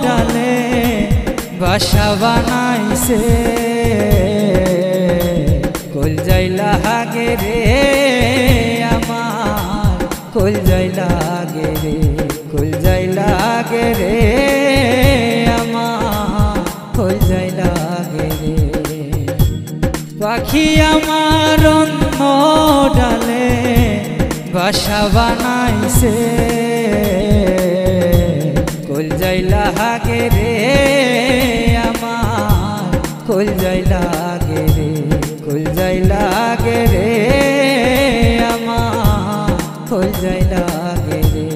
ডালে বাসা বানাইছে কলজাই লাগে রে আমার কলজাই লাগে রে কলজাই লাগে রে আমার কলজাই লাগে রে পাখি আমার অন্য ডালে বাসা বানাইছে কলজাই লাগে রে আমার কলজাই লাগে রে কলজাই লাগে রে আমার কলজাই লাগে রে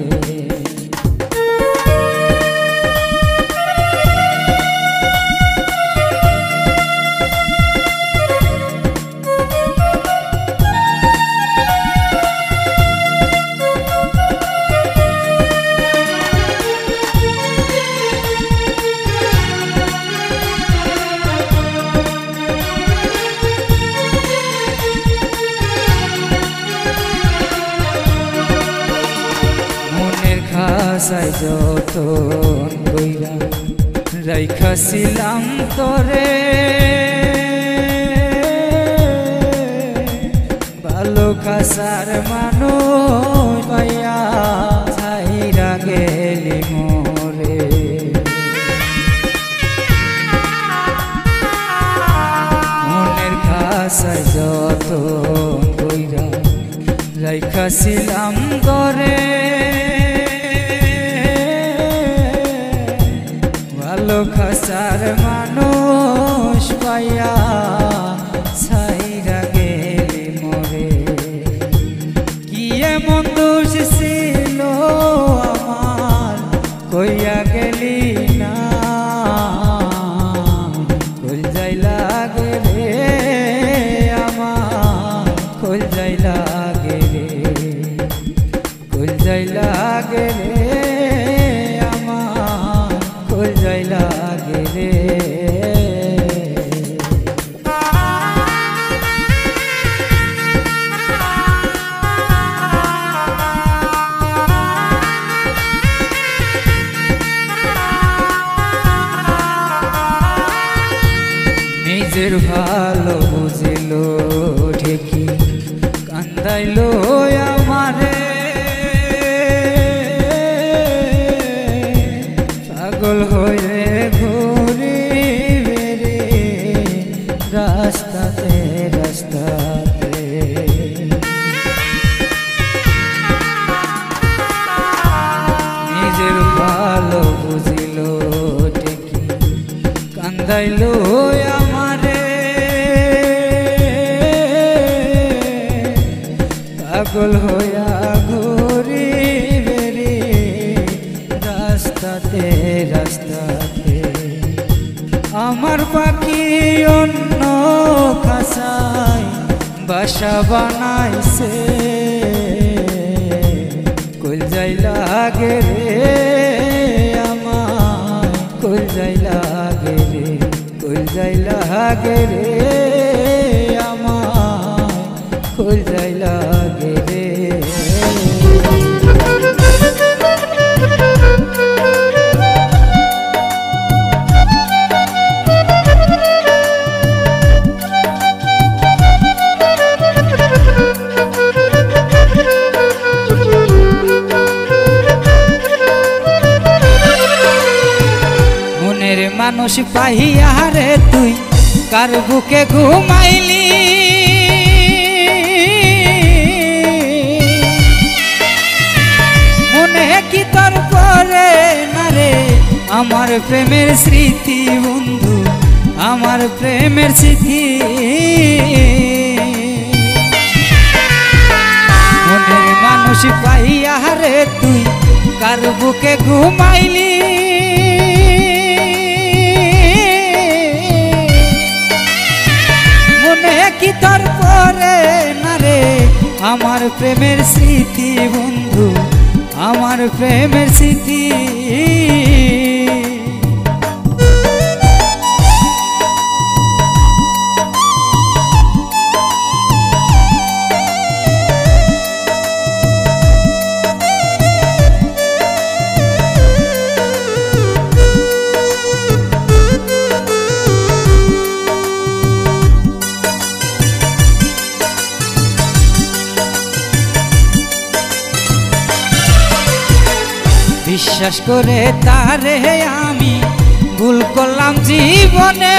খাসাই যতন কইরা রাইখাছিলাম তোরে ভালো খাসার মানুষ পাইয়া ছাইরা গেলি মোরে মনের খাসাই যতন কইরা রাইখাছিলাম তোরে খাসার মানুষ পাইয়া ছাইরা গেলি মোরে কি এমন দোষ ছিল আমার কইয়া গেলি না কলজাই লাগে রে আমার কলজাই লাগে রে কলজাই লাগে রে কলজাই লাগে রে নিজের ভালো বুঝিল ঠিকই কান্দাইল আমারে পাগল হয়ে ঘুরি বেরে রাস্তাতে রাস্তাতে নিজের ভালো বুঝিল ঠিকই কান্দাইল আমারে পাগল হইয়া ঘুরি বেরে রাস্তাতে রাস্তাতে আমার পাখি অন্য খাসায় বাসা বানাইছে কলজাই লাগে রে আমার কলজাই লাগে রে কলজাই লাগে রে আমার কলজাই লাগে রে মানুষ পাইয়া রে তুই কার বুকে ঘুমাইলি মনে কি তোর পরে না রে আমার প্রেমের স্মৃতি বন্ধু আমার প্রেমের স্মৃতি মনের মানুষ পাইয়া রে তুই কার বুকে ঘুমাইলি কি তোর পরে না রে আমার প্রেমের স্মৃতি বন্ধু আমার প্রেমের স্মৃতি বিশ্বাস করে তারে আমি ভুল করলাম জীবনে।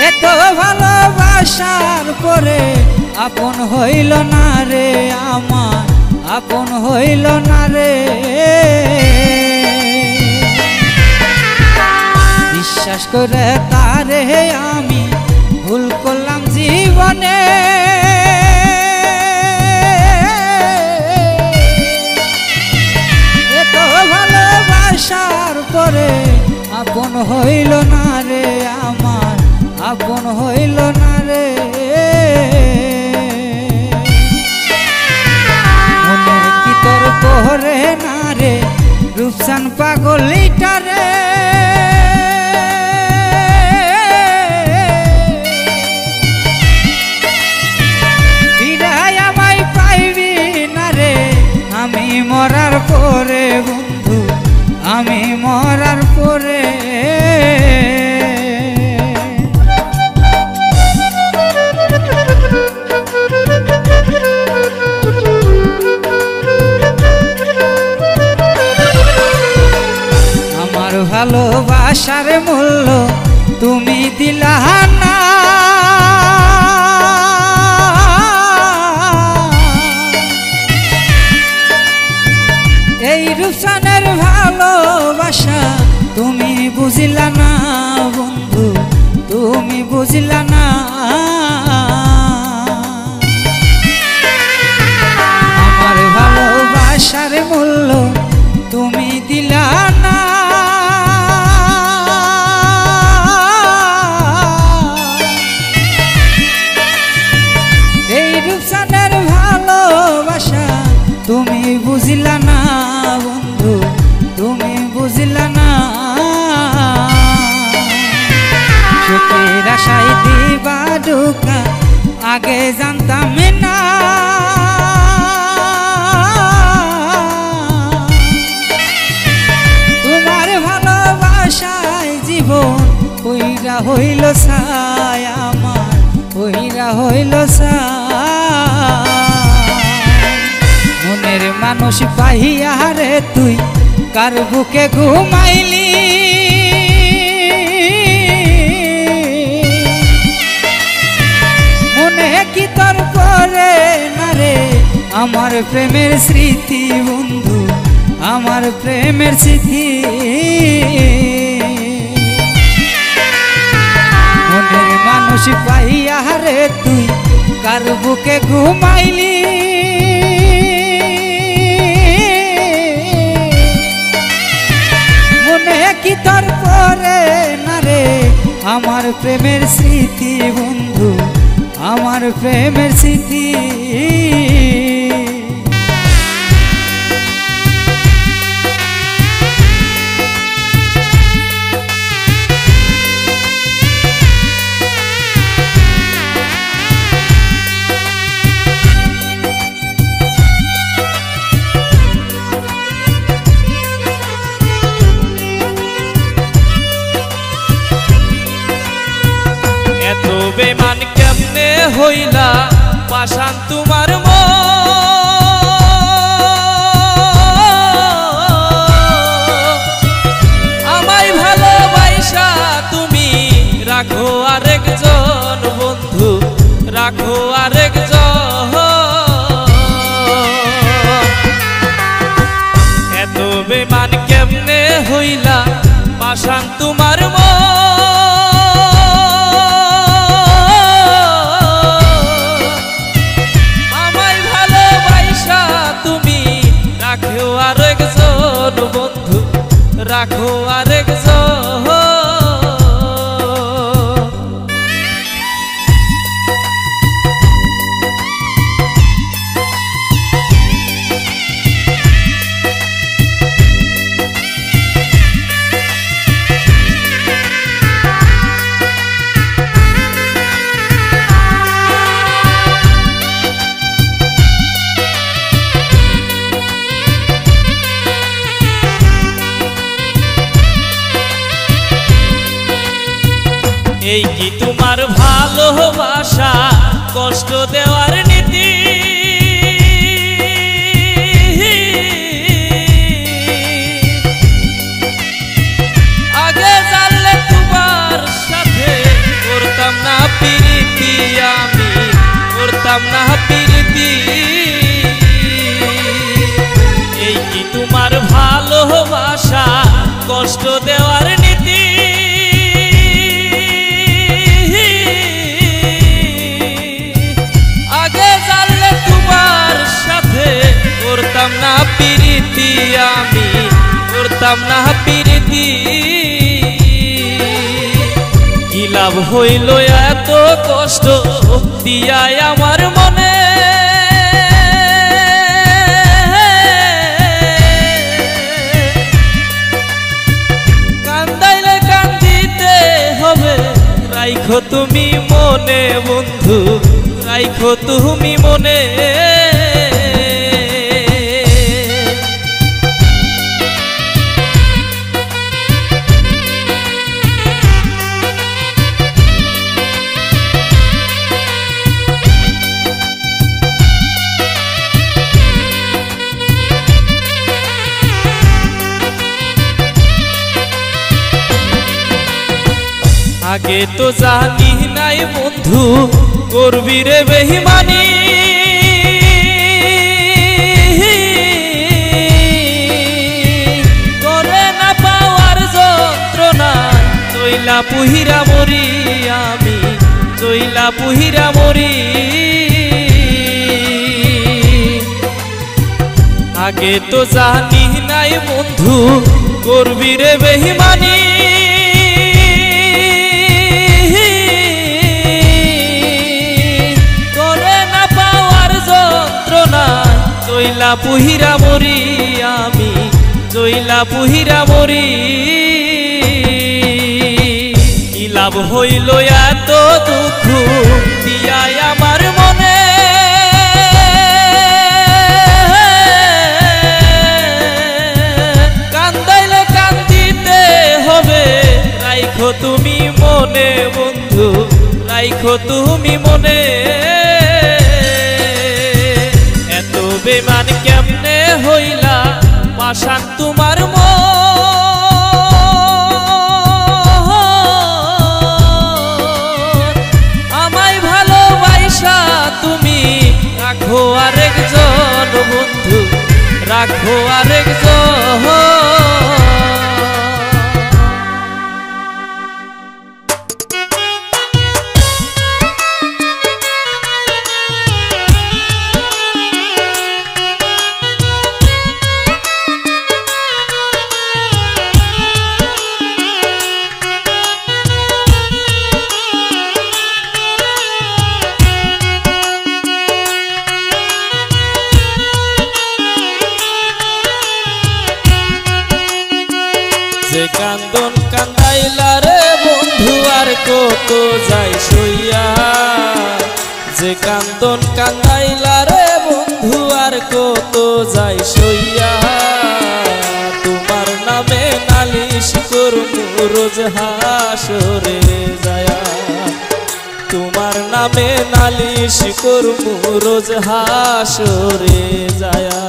এত ভালোবাসার পরে আপন হইল না রে আমার, আপন হইল না রে। বিশ্বাস করে তারে আমি ভুল করলাম জীবনে। এত ভালোবাসার পরে আপন হইল না রে আমার, আপন হইল না রে। মনে কি তোর পরে না রে রূপসান পাগলিটা রে। ফিরাই আমায় পাইবি না রে আমি মরার পরে বন্ধু, আমি মরার পরে। আমার ভালোবাসার মূল্য তুমি দিলা না, এই রূপসানের ভালোবাসা তুমি বুঝিলা না বন্ধু, তুমি বুঝিলা না। আমার ভালোবাসার মূল্য তুমি দিলা না, এই রূপসানের ভালোবাসা তুমি বুঝিলা না বন্ধু, তুমি বুঝিলা না। সুখের আশায় দিবা ঢোকা আগে জানতাম না, তোমার ভালোবাসায় জীবন কইরা হইল ছায় আমার, কইরা হইল ছায়। মনের মানুষ পাইয়া রে তুই কার বুকে ঘুমাইলি, মনে কি তোর পরে না রে আমার প্রেমের স্মৃতি বন্ধু, আমার প্রেমের স্মৃতি। মনের মানুষ পাইয়া রে তুই কার বুকে ঘুমাইলি, মনে কি তোর পরে না রে আমার প্রেমের স্মৃতি বন্ধু, আমার প্রেমের স্মৃতি। এত বেমান কেমনে হইলা পাশান তোমার মন, আমায় ভালোবাসা তুমি রাখো আরেকজন বন্ধু, রাখো আরেকজন। এত বেমান কেমনে হইলা পাশান তোমার মন, বন্ধু রাখো আরেকজন। এই কি তোমার ভালোবাসা কষ্ট কষ্ট দেওয়ার নীতি আগে জানলে তোমার সাথে করতাম না প্রীতি, আমি করতাম না প্রীতি। এই কি তোমার ভালোবাসা কষ্ট দেওয়ার নীতি? আগে জানলে তোমার সাথে করতাম না প্রীতি, আমি করতাম না প্রীতি। কি লাভ হইল এত কষ্ট দিয়াই আমার মনে? কান্দাইলে কান্দিতে হবে, রাইখো তুমি মনে বন্ধু, রাইখো তুমি মনে। আগে তো জানি নাই বন্ধু করবি রে বেঈমানি, করে না পাওয়ার যন্ত্রণা জইলা পুহিরা মরি, আমি জইলা পুহিরা মরি। আগে তো জানি নাই বন্ধু করবি রে বেঈমানি, জইলা পুহিরা মরি, আমি জইলা পুহিরা মরি। কি লাভ হইল এত দুঃখ দিয়াই আমার মনে? কান্দাইলে কান্দিতে হবে, রাইখো তুমি মনে বন্ধু, রাইখো তুমি মনে। বেমান কেমনে হইলা পাষাণ তোমার মন? আমায় ভালোবাসা তুমি রাখো আরেকজন বন্ধু, রাখো আরেকজন। যে কান্দন কান্দাইলা রে বন্ধু আর কত যাই সইয়া, যে কান্দন কান্দাইলা রে বন্ধু আর কত যাই সইয়া। তোমার নামে নালিশ করমু রোজ হাসরে যায়া, তোমার নামে নালিশ করমু রোজ হাসরে যায়া।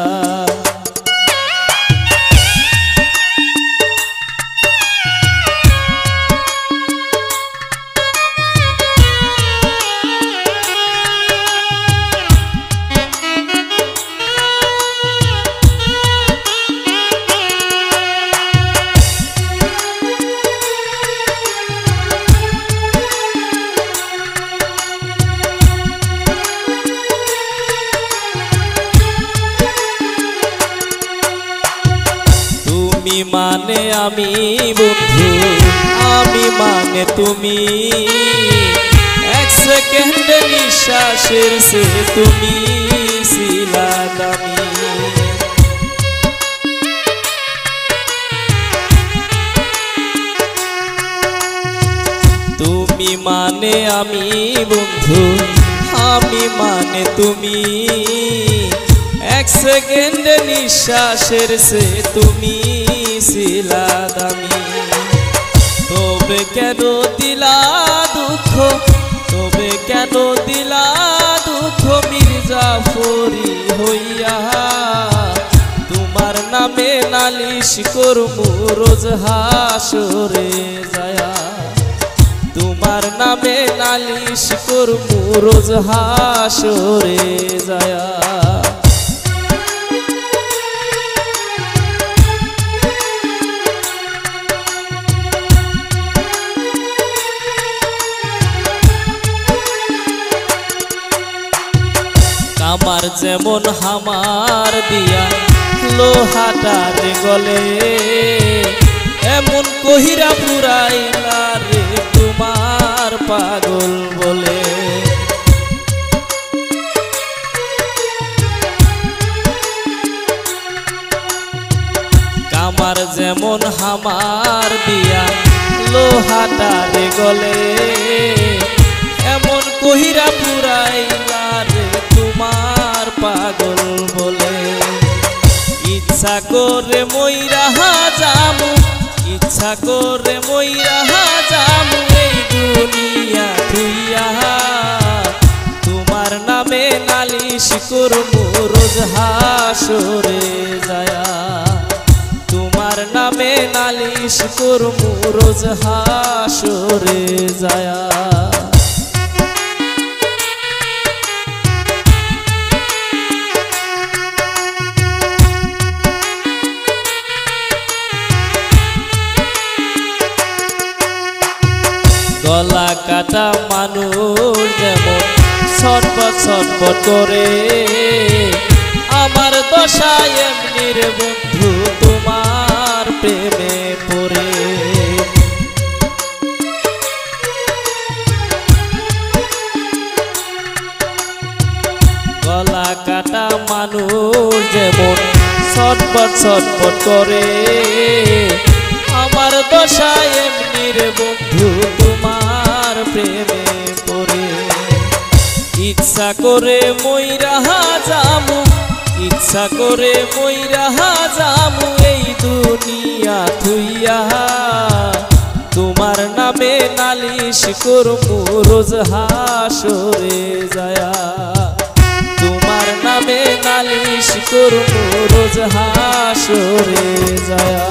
তুমি মানে আমি বন্ধু, আমি মানে তুমি, এক সেকেন্ডে নিঃশ্বাসের সে তুমি ছিলা দামি। তুমি মানে আমি বন্ধু, আমি মানে তুমি, এক সেকেন্ডে নিঃশ্বাসের সে তুমি ছিলা দামি। তবে কেন দিলা দুঃখ, তবে কেন দিলা নালিশ করমু রোজ হাসরে যায়া তোমার নামে নালিশ করমু রোজ হাসরে যায়া আমার যেমন হামার দিয়া লোহাটারে গলে এমন কহিরা পুরাইলা রে তোমার পাগল বলে কামার যেমন হামার দিয়া লোহাটারে গলে এমন কহিরা পুরাইলা রে তোমার পাগল বলে ইচ্ছা করে মইরা যামু ইচ্ছা করে মইরা যামু এই দুনিয়া থুইয়া তোমার নামে নালিশ করমু রোজ হাসরে যায়া তোমার নামে নালিশ করমু রোজ হাসরে যায়া গলা কাটা মানুষ যেমন ছটপট ছটপট করে আমার দশায় এমনি রে বন্ধু তোমার প্রেমে পড়ে গলা কাটা মানুষ যেমন ছটপট ছটপট করে আমার দশায় এমনি রে বন্ধু তোমার প্রেমে পড়ে ইচ্ছা করে মইরা যামু ইচ্ছা করে মইরা যামু এই দুনিয়া থুইয়া তোমার নামে নালিশ করমু রোজ হাসরে যায়া তোমার নামে নালিশ করমু রোজ হাসরে যায়া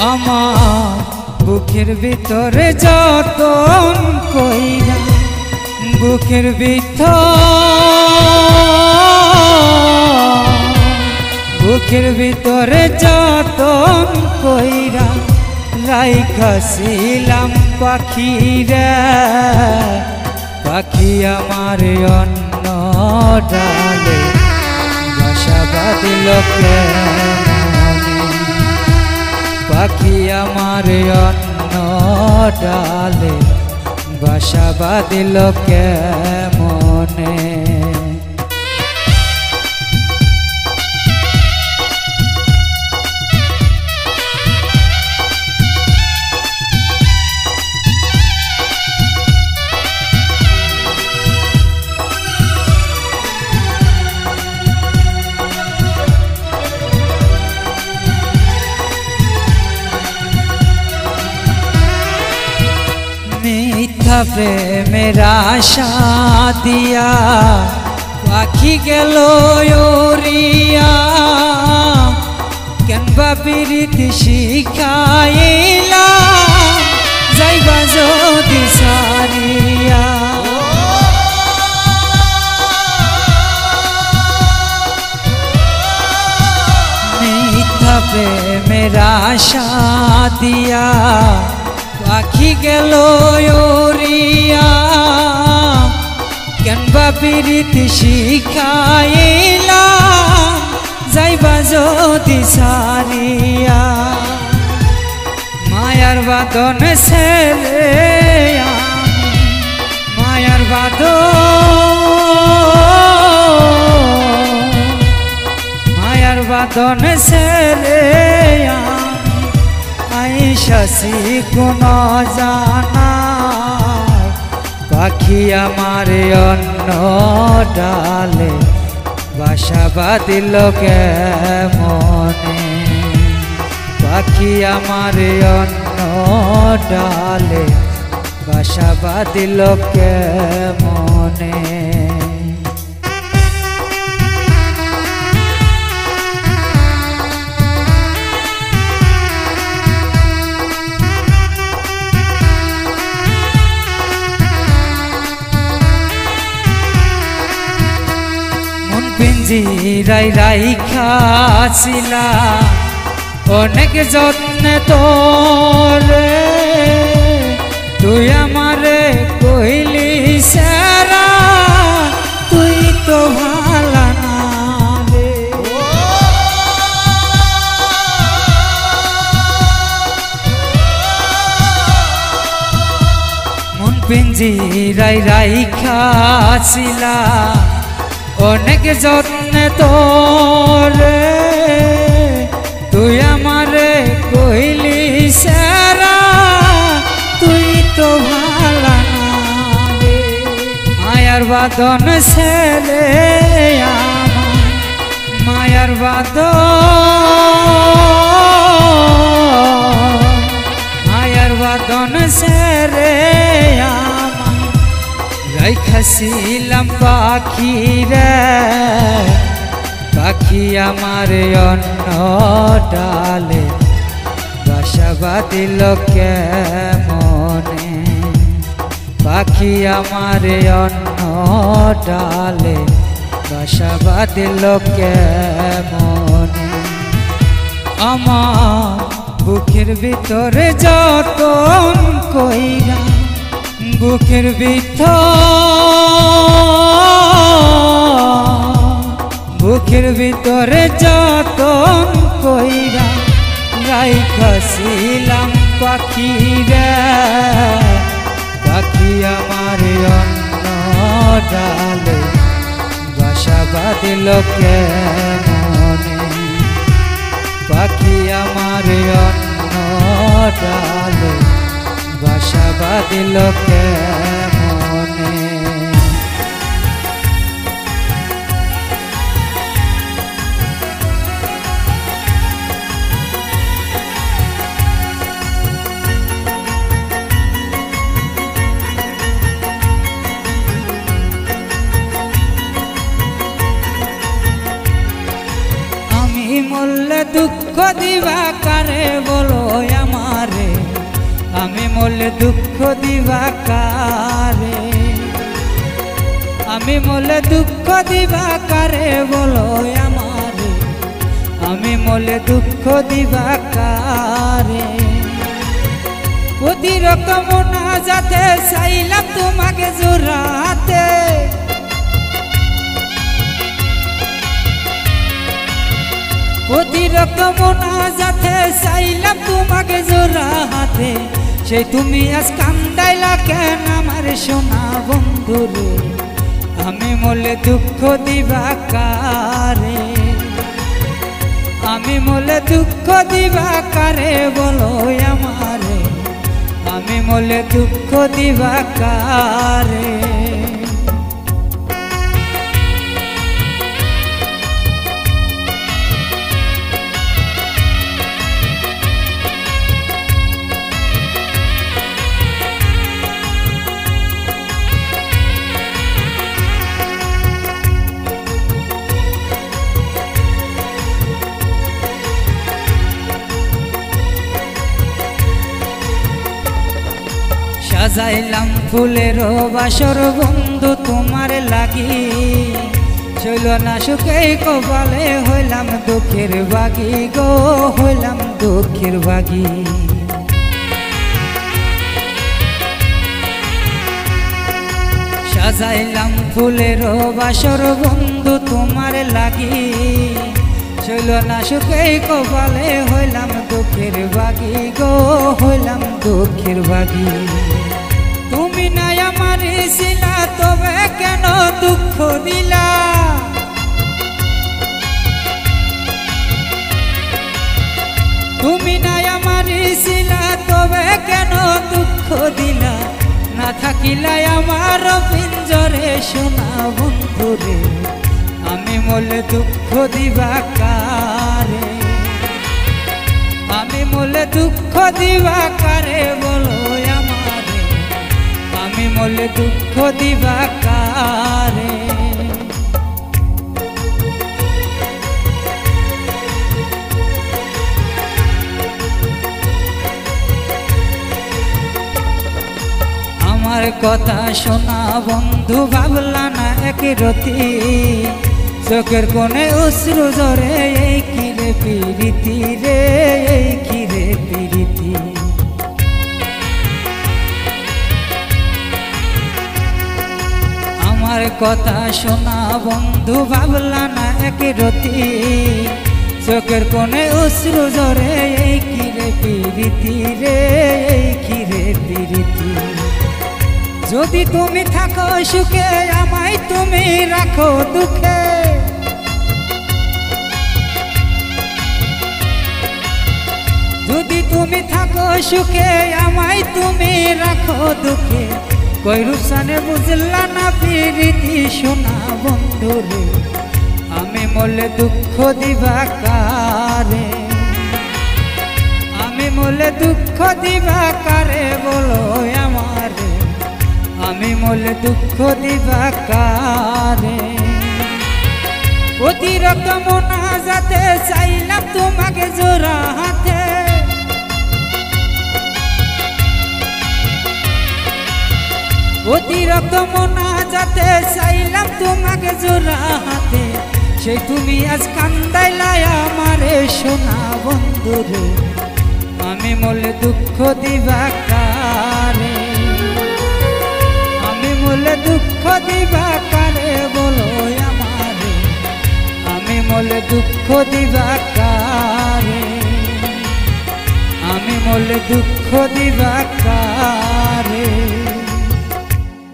আমার বুকের ভিতরে যতন কইরা বুকের ভিতরে যতন কইরা রাইখাছিলাম পাখিরা পাখি আমার অন্য ডালে বাসা বাঁধিল পাখি আমার অন্য ডালে বাসা বাঁধিল কেমনে মিথ্যা প্রেমের আশা দিয়া পাখি গেল উড়িয়া কেনবা প্রীতি শিখাইলা যাইবা যদি সারিয়া মিথ্যা প্রেমের আশা দিয়া পাখি গেল উড়িয়া কেনবা প্রীতি শিখাইলা যাইবা যদি সারিয়া মায়ার বাঁধন ছেলে আমি মায়ার বাঁধন বাঁধন ছেড়ে আইসাছি কোন জানা পাখি আমার অন্য ডালে বাসা বাঁধিল কেমনে পাখি আমার অন্য ডালে বাসা বাঁধিল কেমনে পিঞ্জিরাই রাইখাছিলা অনেক যত্নে তোরে তুই আমারে কইলি সারা তুই তো ভালা না রে মন পিঞ্জিরাই রাইখাছিলা অনেক যত্নে তোরে তুই আমারে কইলি সারা তুই তো ভালা না রে মায়ার বাঁধন ছেড়ে আমার মায়ার বাঁধন ছেড়ে রাইখাছিলাম পাখি রে পাখি আমার অন্য ডালে বাসা বাঁধিল কেমনে পাখি আমার অন্য ডালে বাসা বাঁধিল কেমনে আমার বুকের ভিতরে যতন কইরা বুকের ভিতরে যতন কইরা রাইখাছিলাম পাখি রে পাখি আমার অন্য ডালে বাসা বাঁধিল কেমনে পাখি আমার অন্য ডালে বাসা বাঁধিল কেমনে আমি মরলে দুঃখ দিবা কারে বলো আমারে আমি মরলে দুঃখ দিবা কারে আমি মরলে দুঃখ দিবা কারে বলো আমারে আমি মরলে দুঃখ দিবা কারে প্রতি রকম না যাতে চাইলাম তোমাকে জোড়াতে প্রতি রকম না যাতে চাইলাম তোমাকে জোড়াতে সেই তুমি আজ কান্দাইলা কেন আমার সোনা বন্ধুরে আমি মরলে দুঃখ দিবা কারে আমি মরলে দুঃখ দিবা কারে বলো আমারে আমি মরলে দুঃখ দিবা কারে সাজাইলাম ফুলের বাসর বন্ধু তোমার লাগি চইল না সুখেই কপালে হইলাম দুঃখের বাগি গো হইলাম দুঃখের বাগি সাজাইলাম ফুলের বাসর বন্ধু তোমার লাগি চইল না সুখেই কপালে হইলাম দুঃখের বাগি গো হইলাম দুঃখের বাগি তুমি নাই আমার ছিলা তবে কেন দুঃখ দিলা তুমি নাই আমারই ছিলা তবে কেন দুঃখ দিলা না থাকিলাই আমার পিঞ্জরে সোনা বন্ধুরে আমি মলে দুঃখ দিবা কারে আমি মলে দুঃখ দিবা কারে বলো আমারে আমি মলে দুঃখ দিবা কারে আমার কথা শোনা বন্ধু ভাবলা না এক রতি চোখের কোণে অশ্রু ঝরে এই কিরে পিরিতি রে এই কিরে পিরিতি আমার কথা শোনা বন্ধু ভাবলা না এক রতি চোখের কোণে অশ্রু ঝরে এই কিরে পিরিতি রে এই কিরে পিরিতি যদি তুমি থাকো সুখে আমায় তুমি রাখো দুঃখে যদি তুমি থাকো সুখে আমায় তুমি রাখো দুঃখে কই রূপসানে বুঝলা না প্রীতি সোনা বন্ধুরে আমি মলে দুঃখ দিবা কারে আমি মলে দুঃখ দিবা কারে বলো আমারে আমি মলে দুঃখ দিবা কারে অতিরিক্ত মোনাজাতে চাইলাম তোমাকে জোড়া হাতে অতিরিক্ত মোনাজাতে চাইলাম তোমাকে জোড়া হাতে সেই তুমি আজ কান্দাইলাই আমারে সোনা বন্ধুরে আমি মলে দুঃখ দিবা কারে আমি মলে দুঃখ দিবা কারে বলো আমারে আমি মলে দুঃখ দিবা কারে আমি মলে দুঃখ দিবা কারে।